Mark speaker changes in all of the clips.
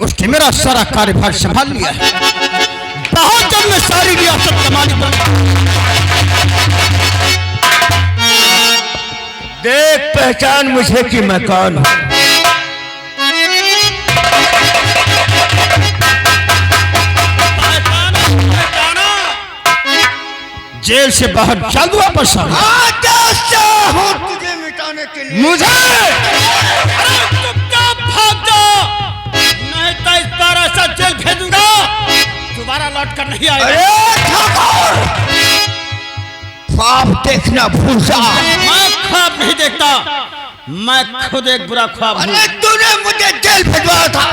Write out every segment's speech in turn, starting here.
Speaker 1: उसने मेरा सारा कार्यभार संभाल लिया है। बहुत जब मैं सारी रियासत का मालिक बना।
Speaker 2: देख पहचान मुझे कि मैं कौन हूं।
Speaker 1: जेल से बाहर जल्द वापस आ
Speaker 2: हूं तुझे मिटाने के लिए।
Speaker 1: मुझे चुपचाप भाग जा, नहीं तो इस बार ऐसा जेल भेजूंगा दोबारा लौट कर नहीं आएगा।
Speaker 2: अरे ठाकुर, ख्वाब देखना भूल जा।
Speaker 1: मैं ख्वाब नहीं देखता, मैं खुद एक बुरा ख्वाब हूं।
Speaker 2: अरे तूने मुझे जेल भिजवाया था,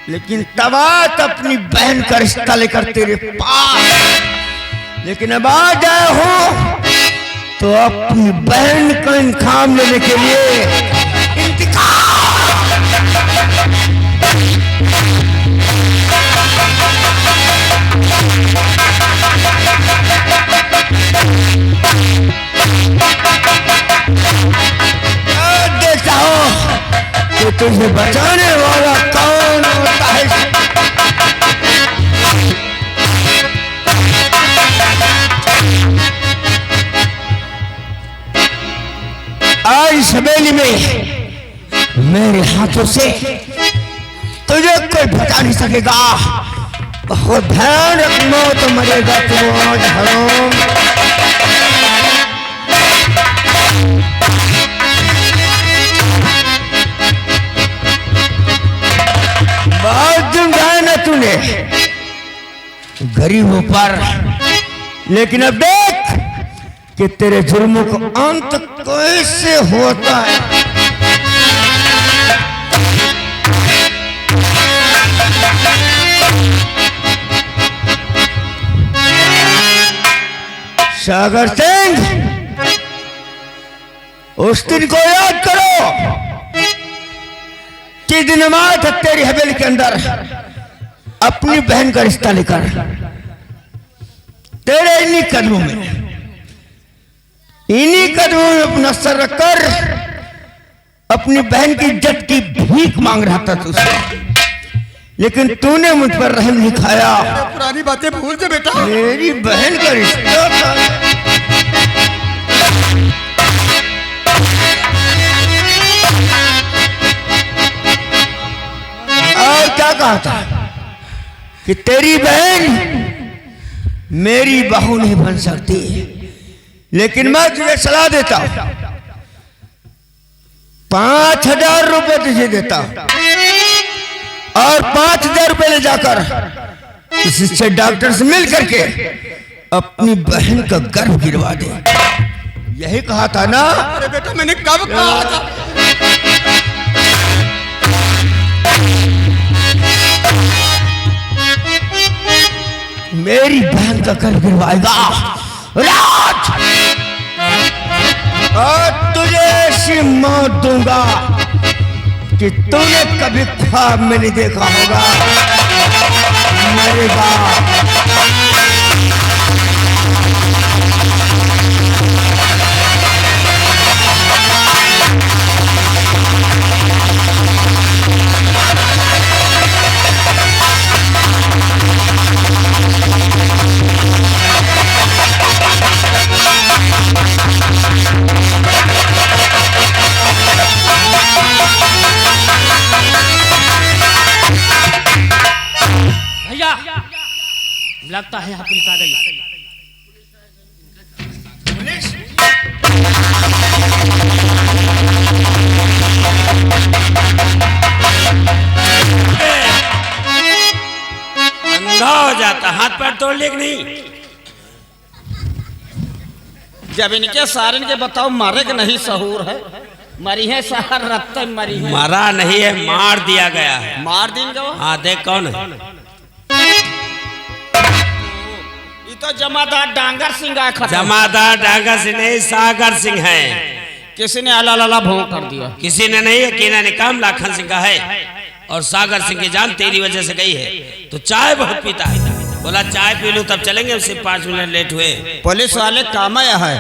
Speaker 2: लेकिन तब अपनी बहन का रिश्ता लेकर तेरे पास, लेकिन अब आ गया हूं तो अपनी बहन को इंतकाम लेने के लिए। देखता हूं कि तुझे बचाने वाला कौन होता है। आज हवेली में मेरे हाथों से तुझे कोई बचा नहीं सकेगा। बहुत ध्यान रखना, तो मरेगा तू आज हराम। बहुत जुर्माना ना तूने गरीबों पर, लेकिन अब देख कि तेरे जुर्मों को अंत कैसे होता है। सागर सिंह, उस दिन को याद करो कि दिन मैं था तेरी हवेली के अंदर अपनी बहन का रिश्ता लेकर तेरे इन्हीं कदमों में अपना सर रखकर अपनी बहन की इज्जत की भीख मांग रहा था तुझसे, लेकिन तूने मुझ पर रहम नहीं खाया।
Speaker 1: पुरानी बातें भूल जा बेटा।
Speaker 2: मेरी बहन का रिश्ता था। और क्या कहा था कि तेरी बहन मेरी बहू नहीं बन सकती, लेकिन मैं तुझे सलाह देता हूं, 5,000 रुपए तुझे देता और 5,000 रुपए ले जाकर किसी से डॉक्टर से मिल करके अपनी बहन का गर्भ गिरवा दे। यही कहा था ना?
Speaker 1: अरे बेटा मैंने कब कहा था?
Speaker 2: मेरी बहन का गर्भ गिरवाएगा राज, और तुझे ऐसी मौत दूंगा कि तूने कभी ख्वाब में नहीं देखा होगा। मरेगा।
Speaker 1: लगता है यहाँ पुलिस आ गई। अंधा हो जाता, हाथ पैर तोड़ ले नहीं। जब इनके सारन के बताओ मारे के नहीं सहूर है, मरी है सार रत्ते मरी है।
Speaker 3: मरा नहीं है, मार दिया गया है।
Speaker 1: मार देंगे।
Speaker 3: हाँ देख कौन है?
Speaker 1: तो जमादार डांगर सिंह आया।
Speaker 3: जमादार डांगर सिंह नहीं, सागर सिंह है।
Speaker 1: किसी ने अला लला भोंग कर दिया।
Speaker 3: किसी ने नहीं, यकीनन निकाम लाखन सिंह का है। और सागर सिंह की जान तेरी वजह से गई है। तो चाय बहुत पीता है, बोला चाय पी लूं तब चलेंगे। उससे 5 मिनट लेट हुए।
Speaker 1: पुलिस वाले काम आया है,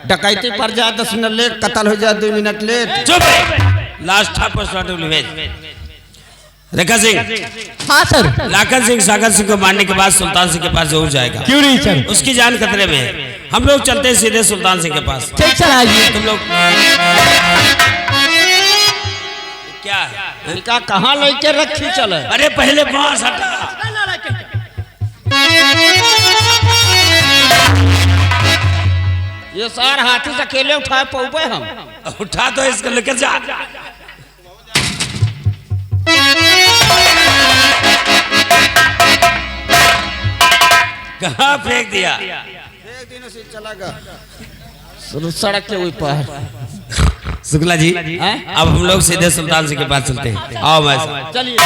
Speaker 1: डकैती पर जाए 10 मिनट लेट, कत्ल हो जाए 2 मिनट लेट।
Speaker 3: चुप, लास्ट था पोस्टमार्टम भेज। रेखा सिंह,
Speaker 4: हाँ सर।
Speaker 3: लाखन सिंह सागर सिंह को मारने के बाद सुल्तान सिंह के पास जरूर जाएगा।
Speaker 4: क्यों नहीं सर?
Speaker 3: उसकी जान खतरे में है। हम लोग चलते हैं सीधे सुल्तान सिंह के पास।
Speaker 4: ठीक सर, आइए।
Speaker 3: तुम लोग क्या है?
Speaker 1: इनका कहाँ लेके रखी चले?
Speaker 3: अरे पहले बांस हटा।
Speaker 1: ये सार हाथी से अकेले उठा पौबे हम।
Speaker 3: उठा तो इसको लेकर जा। कहाँ फेंक दिया?
Speaker 1: एक दिन से चला गया सड़क के ऊपर।
Speaker 3: शुक्ला जी, अब हम लोग सीधे सुल्तान सिंह के पास चलते हैं। आओ मैं
Speaker 1: चलिए।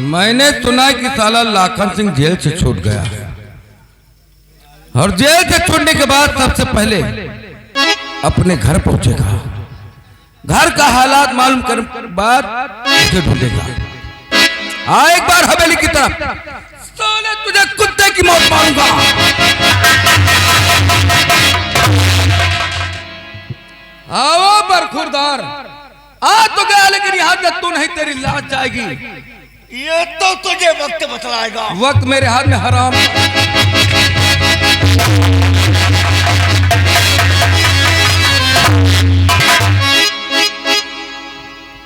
Speaker 5: मैंने सुना कि साला लाखन सिंह जेल से छूट गया और जेल से छूटने के बाद सबसे पहले अपने घर पहुंचेगा। घर का हालात मालूम कर बाद मुझे ढूंढेगा। एक बार हवेली की तरफ, साले तुझे कुत्ते की मौत मारूंगा। आओ बरखुरदार, आ तो गया लेकिन यहां तक तू नहीं, तेरी लाश जाएगी।
Speaker 2: ये तो तुझे वक्त बतलाएगा।
Speaker 5: वक्त मेरे हाथ में हराम।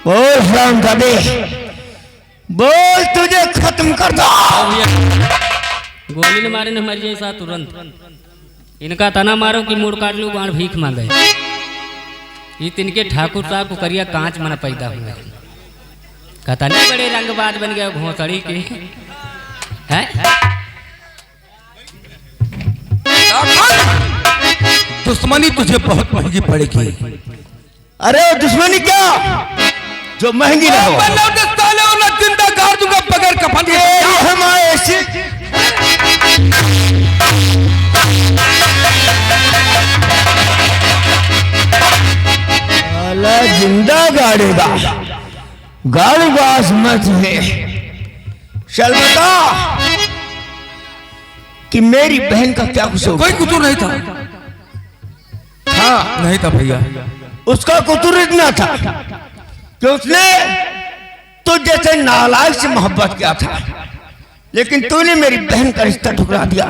Speaker 2: बोल राम दादे, बोल तुझे खत्म कर दो।
Speaker 4: गोली ने मारे न मर जाए सा तुरंत। इनका तना मारो कि मुड़ काट लो, बाण भीख मांगे। ये तिनके ठाकुर साहब को करिया कांच मना पैदा हुआ। कहता नहीं बड़े रंगबाज बन गए घोसड़ी के हैं?
Speaker 5: दुश्मनी तुझे बहुत महंगी पड़ेगी।
Speaker 2: अरे दुश्मनी क्या जो महंगी ना हो।
Speaker 5: जिंदा गाड़ दूंगा बगैर कफन के।
Speaker 2: हमारे जिंदा गाड़ेगा, गाड़ूंगा मत है। चल बता कि मेरी बहन का क्या कसूर?
Speaker 5: कोई कसूर नहीं था।
Speaker 2: हाँ
Speaker 5: नहीं था भैया।
Speaker 2: उसका कसूर इतना था कि उसने तो जैसे नालायक से मोहब्बत किया था, लेकिन तूने मेरी बहन का रिश्ता ठुकरा दिया।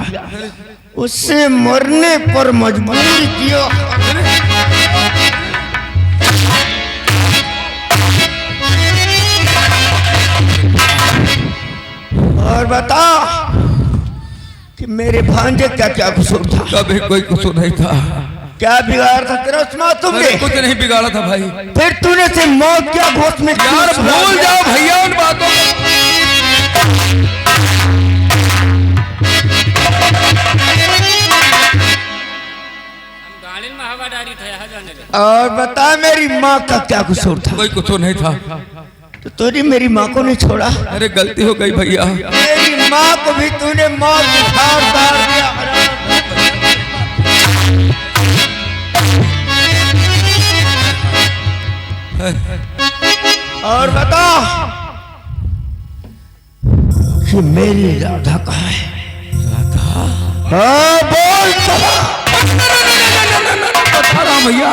Speaker 2: उससे मरने पर मजबूर किया। और बता कि मेरे भांजे क्या क्या कसूर था?
Speaker 5: कभी कोई कसूर नहीं था।
Speaker 2: क्या बिगाड़ था तेरा उस मासूम ने?
Speaker 5: कुछ नहीं बिगाड़ा था भाई।
Speaker 2: फिर तूने से मौत क्या घोष में?
Speaker 5: यार भूल जाओ भैया उन बातों को।
Speaker 2: और बता मेरी माँ का क्या कसूर था?
Speaker 5: कोई कसूर नहीं था।
Speaker 2: तो तूने मेरी माँ को नहीं छोड़ा?
Speaker 5: अरे गलती हो गई भैया।
Speaker 2: मेरी माँ को भी तूने मौत की ठार उतार दिया। और बता कि मेरी राधा कहाँ है?
Speaker 5: राधा?
Speaker 2: हाँ बोल चला।
Speaker 5: बता रहा भैया।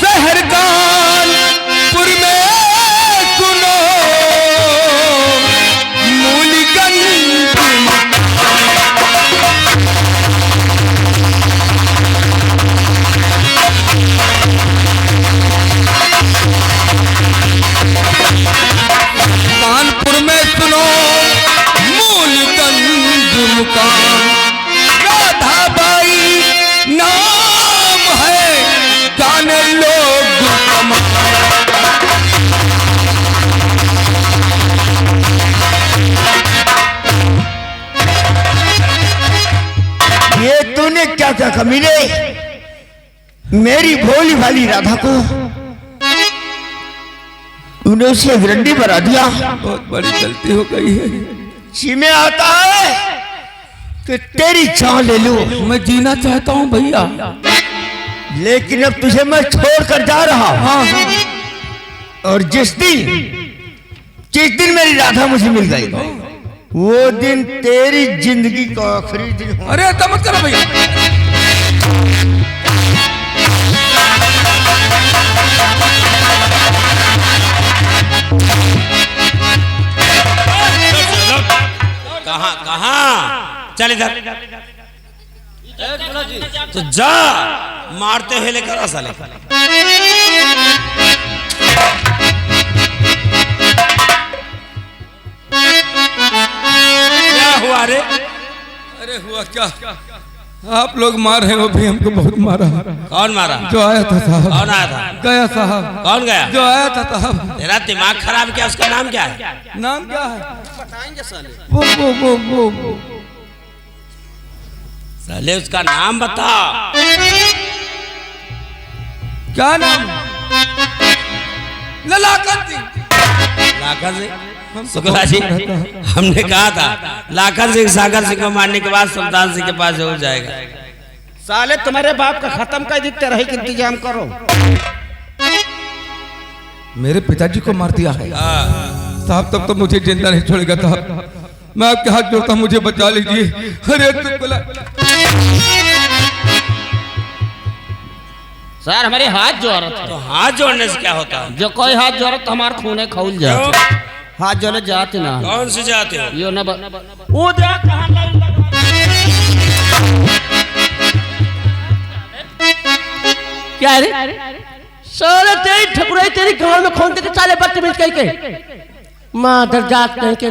Speaker 5: शहर कानपुर में सुनो मूलीगंज। कानपुर में सुनो मूलीगंज मुकाम। राधा बाई नाम है, जाने लोग
Speaker 2: ये तूने क्या क्या कमीने मेरी भोली भाली राधा को तूने उसे रंडी बना दिया।
Speaker 5: बहुत बड़ी गलती हो गई है।
Speaker 2: जी में आता है कि तेरी जान ले लूं।
Speaker 5: मैं जीना चाहता हूँ भैया,
Speaker 2: लेकिन अब तुझे मैं छोड़ कर जा रहा हूँ। और जिस दिन मेरी राधा मुझे मिल गई, वो दिन तेरी जिंदगी का आखिरी दिन हो।
Speaker 5: अरे ऐसा मत करो भैया।
Speaker 3: कहाँ कहाँ चल इधर। तो जा मारते हुए लेकर आ साले। क्या हुआ रे?
Speaker 5: अरे हुआ क्या, आप लोग मार रहे हो भी, हमको बहुत मारा।
Speaker 3: कौन मारा?
Speaker 5: जो आया था साहब।
Speaker 3: कौन आया था?
Speaker 5: गया साहब।
Speaker 3: कौन गया?
Speaker 5: जो आया था साहब।
Speaker 3: तेरा दिमाग खराब क्या? उसका नाम क्या है?
Speaker 5: नाम क्या है?
Speaker 1: बताएंगे साले।
Speaker 5: वो
Speaker 3: साले उसका नाम बता।
Speaker 5: क्या नाम? लाखन सिंह।
Speaker 3: लाखन सिंह? शुक्ला जी हमने कहा था लाखन सिंह सागर सिंह को मारने के बाद सुल्तान सिंह के पास जरूर जाएगा।
Speaker 1: साले तुम्हारे बाप का खत्म कर देते रहे कि इंतजाम करो।
Speaker 5: मेरे पिताजी को मार दिया है साहब, तब तो मुझे जिंदा नहीं छोड़ेगा साहब। मैं आपके हाथ जोड़ता हूं, मुझे बचा लीजिए। अरे
Speaker 1: सर हमारे हाथ जोड़त है।
Speaker 3: तो हाथ जोड़ने से क्या होता है?
Speaker 1: जो कोई हाथ जोड़त तो हमारे खूने खौल जाते। हाथ जोड़े जाते ना।
Speaker 3: कौन से जाते हो?
Speaker 1: यो ना वो देख कहां लाइन लगा। क्या रे साले तेरी ठकुराई तेरी गांव में खोलते के साले बदतमीज कह के मादर जात कह के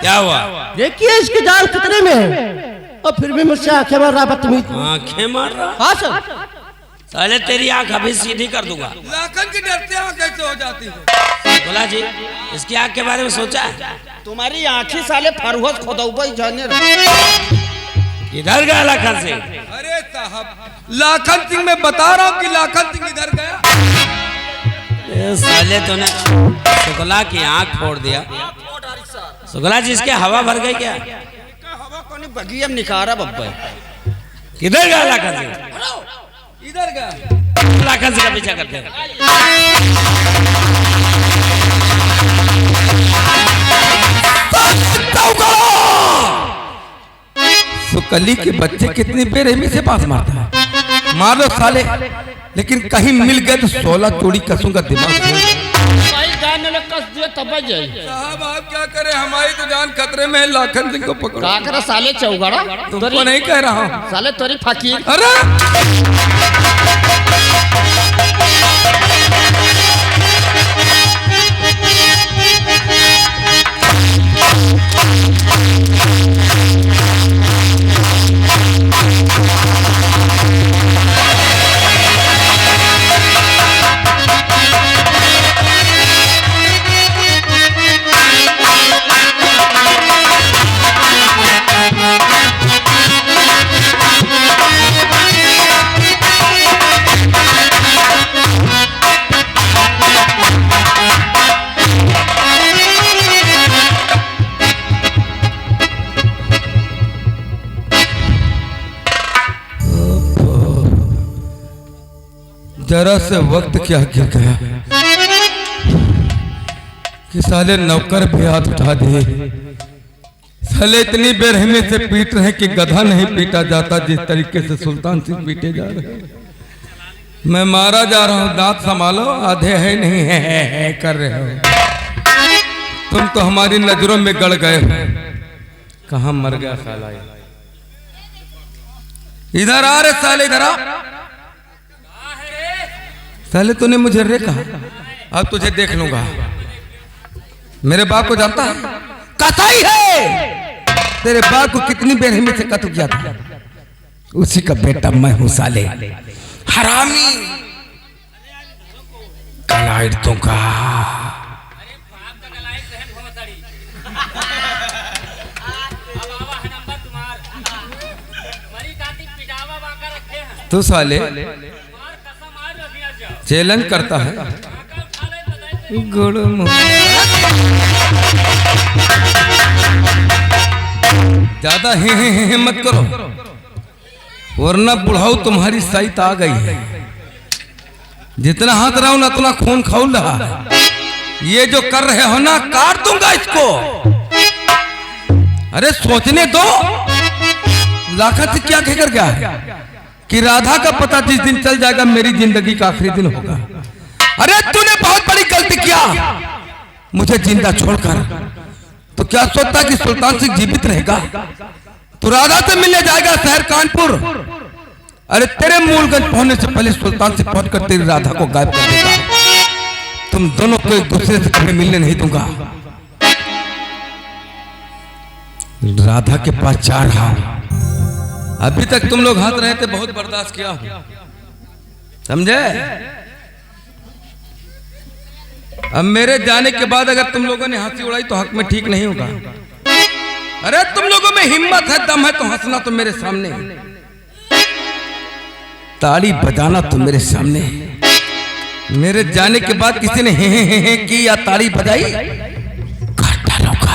Speaker 3: क्या हुआ?
Speaker 1: देखिए इसकी जान खतरे में है और फिर भी मुझसे आंखें मार रहा बदतमीज।
Speaker 3: आंखें मार रहा?
Speaker 1: हाँ सर।
Speaker 3: साले तेरी आंख अभी सीधी कर दूंगा।
Speaker 5: लाखन की डरते आंख कैसे हो जाती है?
Speaker 3: बोला जी इसकी आंख के बारे में सोचा है?
Speaker 1: तुम्हारी आंखें साले फरहत खोदौबई जाने
Speaker 3: इधर गया लाखन सिंह?
Speaker 5: अरे साहब लाखन सिंह मैं बता रहा हूँ कि लाखन सिंह इधर गया।
Speaker 3: साले तूने शुक्ला की आंख फोड़ दिया। शुक्ला जी इसके हवा भर गई क्या?
Speaker 1: हवा कोनी बगिया में निकारा बब्बा।
Speaker 3: किधर गया लाखन सिंह?
Speaker 5: इधर गया।
Speaker 3: लाखन सिंह का पीछा करते हैं।
Speaker 5: सुकली के बच्चे कितनी बेरहमी से पास मारता है। मार लो साले, लेकिन कहीं मिल गए तो 16 चोरी कसूंगा दिमाग
Speaker 1: कस दिया तब जाए।
Speaker 5: साहब आप क्या करें, हमारी तो जान खतरे में है। लाखन सिंह को पकड़ो।
Speaker 1: का करे साले चौगड़ा?
Speaker 5: तुमको नहीं कह रहा हूँ
Speaker 1: साले तोरी फकीर।
Speaker 5: अरे जरा से वक्त क्या गिर गया कि साले नौकर भी हाथ उठा दिए। साले इतनी बेरहमी से पीट रहे कि गधा नहीं पीटा जाता जिस तरीके से सुल्तान सिंह पीटे जा रहे। मैं मारा जा रहा हूं, दांत संभालो। आधे है नहीं है कर रहे हो। तुम तो हमारी नजरों में गड़ गए हो। कहां मर गया साला? इधर आ रे साले, इधर आ। साले तूने मुझे रे कहा, अब तुझे देख लूंगा। मेरे बाप को जानता है? कसाई है। तेरे बाप को कितनी बेरहमी से कत्ल किया था, उसी का बेटा मैं हूं साले। हरामी कलाइटों का। तू साले चैलेंज करता है। ज्यादा हिम्मत करो वरना बुढ़ाऊ तुम्हारी साइट आ गई है। जितना हाथ रहा हूं ना उतना खून खौल रहा है। ये जो कर रहे हो ना, काट दूंगा इसको। अरे सोचने दो, लाखन से क्या कहकर गया है कि राधा का पता जिस दिन चल जाएगा मेरी जिंदगी का आखिरी दिन होगा। अरे तूने बहुत बड़ी गलती किया मुझे जिंदा छोड़कर। तो क्या सोचता कि सुल्तान सिंह जीवित रहेगा? तो राधा से मिलने जाएगा शहर कानपुर। अरे तेरे मूलगंज पहुंचने से पहले सुल्तान से पहुंचकर तेरी राधा को गायब कर देगा। तुम दोनों को एक दूसरे से कभी मिलने नहीं दूंगा। राधा के पास जा रहा हूं। अभी तक तुम लोग हंस रहे थे, बहुत बर्दाश्त किया हूं, समझे? अब मेरे जाने के बाद अगर तुम लोगों ने हंसी उड़ाई तो हक में ठीक नहीं होगा। अरे तुम लोगों में हिम्मत है, दम है तो हंसना तो मेरे सामने, ताली बजाना तो मेरे सामने। मेरे जाने के बाद किसी ने हे की या ताली बजाई, काट डालूंगा।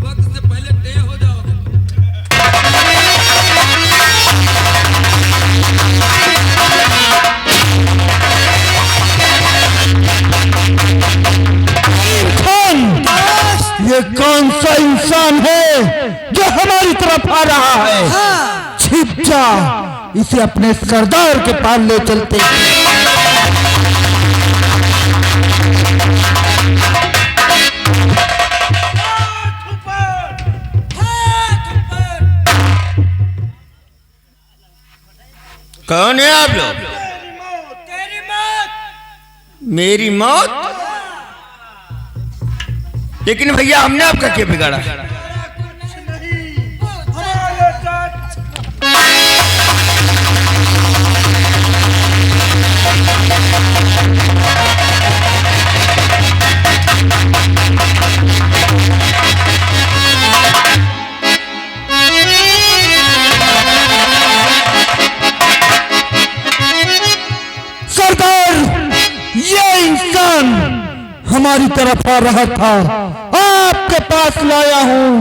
Speaker 5: वक्त से पहले तय हो जाओगे।
Speaker 2: ये कौन सा इंसान है जो हमारी तरफ आ रहा है? छिप जा, इसे अपने सरदार के पास ले चलते।
Speaker 6: कौन है आप लोग? मेरी मौत? लेकिन भैया हमने आपका क्या बिगाड़ा?
Speaker 2: सरदार, ये इंसान हमारी तरफ आ रहा था, आपके पास लाया हूं।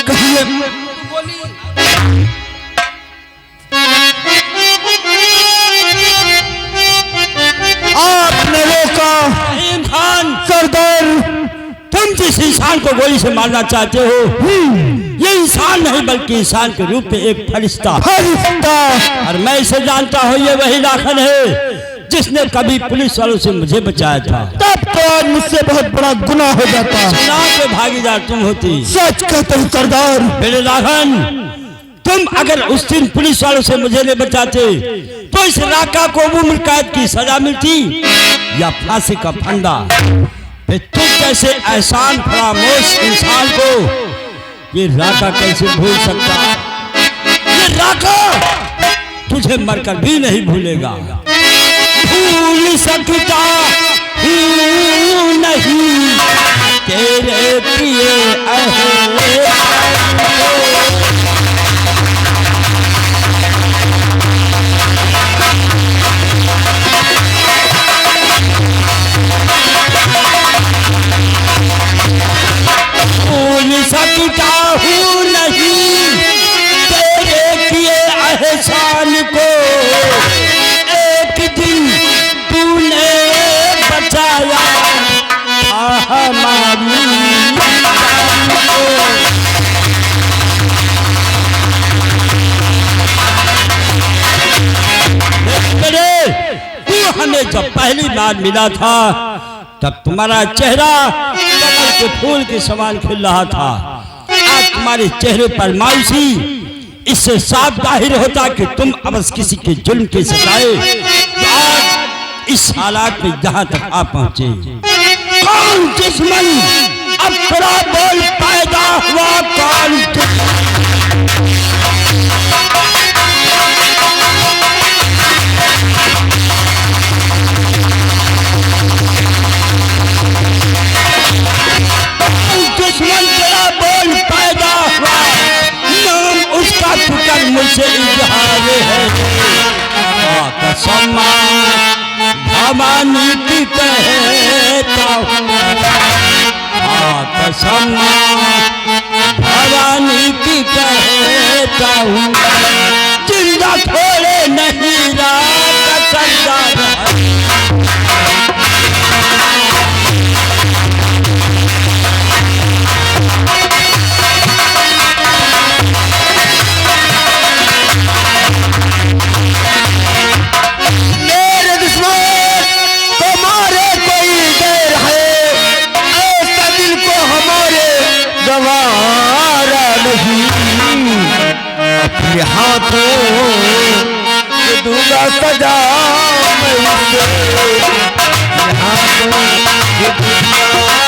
Speaker 2: कहिए। आपने रोका।
Speaker 6: खान
Speaker 2: सरदार,
Speaker 6: तुम जिस इंसान को गोली से मारना चाहते हो ये इंसान नहीं बल्कि इंसान के रूप में एक फरिश्ता। और मैं इसे जानता हूँ, ये वही लाखन है जिसने कभी पुलिस वालों से मुझे बचाया था।
Speaker 2: तब तो आज मुझसे बहुत बड़ा गुनाह हो जाता।
Speaker 6: गुनाह के भागीदार तुम होती।
Speaker 2: सच कहते हो सरदार।
Speaker 6: मेरे लाखन, तुम अगर उस दिन पुलिस वालों से मुझे नहीं बचाते तो इस राका को उम्र कैद की सजा मिलती या फांसी का फंदा। फिर तुम जैसे एहसान फरामोश इंसान को ये राका कैसे भूल सकता? ये राका तुझे मरकर भी नहीं भूलेगा। भूल सकता हूँ नहीं तेरे प्रिय भूल सकता हूँ नहीं तेरे किए एहसान को। एक दिन तूने बचाया हमारी तू हमें जब पहली बार मिला था तब तुम्हारा चेहरा कमल के फूल के समान खिल रहा था। आज तुम्हारे चेहरे पर मायूसी, इससे साफ जाहिर होता कि तुम अब किसी के जुल्म के सताए तो आज इस हालात में जहां तक आ पहुंचे। कौन दुश्मन अब थोड़ा बोल पैदा हुआ? कौन दुश्मन तेरा बोल पैदा हुआ? नाम उसका टुकड़ मुझसे इजहार है। कसम भवानी की कहता हूँ, कसम भवानी की कहता हूँ, जिंदा छोड़े नहीं रहा
Speaker 5: जाऊं मैं इसे यहाँ तो ये दुनिया